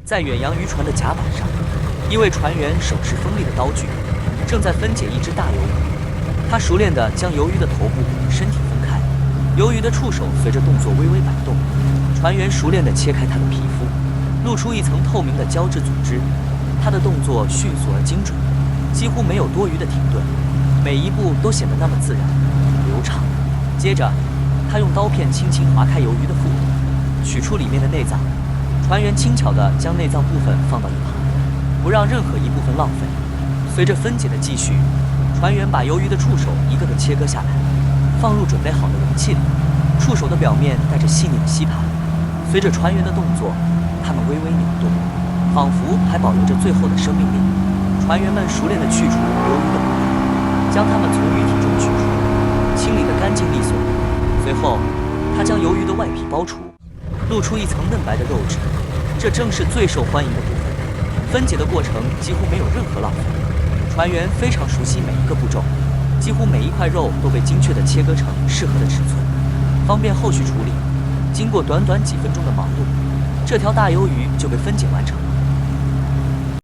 在远洋渔船的甲板上，一位船员手持锋利的刀具，正在分解一只大鱿鱼。他熟练地将鱿鱼的头部与身体分开，鱿鱼的触手随着动作微微摆动。船员熟练地切开它的皮肤，露出一层透明的胶质组织。他的动作迅速而精准，几乎没有多余的停顿，每一步都显得那么自然、流畅。接着，他用刀片轻轻划开鱿鱼的腹部，取出里面的内脏。船员轻巧地将内脏部分放到一旁，不让任何一部分浪费。随着分解的继续，船员把鱿鱼的触手一个个切割下来，放入准备好的容器里。触手的表面带着细腻的吸盘，随着船员的动作，它们微微扭动，仿佛还保留着最后的生命力。船员们熟练地去除鱿鱼的骨头，将它们从鱼体中取出，清理得干净利索。随后，他将鱿鱼的外皮剥除，露出一层嫩白的肉质，这正是最受欢迎的部分。分解的过程几乎没有任何浪费，船员非常熟悉每一个步骤，几乎每一块肉都被精确地切割成适合的尺寸，方便后续处理。经过短短几分钟的忙碌，这条大鱿鱼就被分解完成了。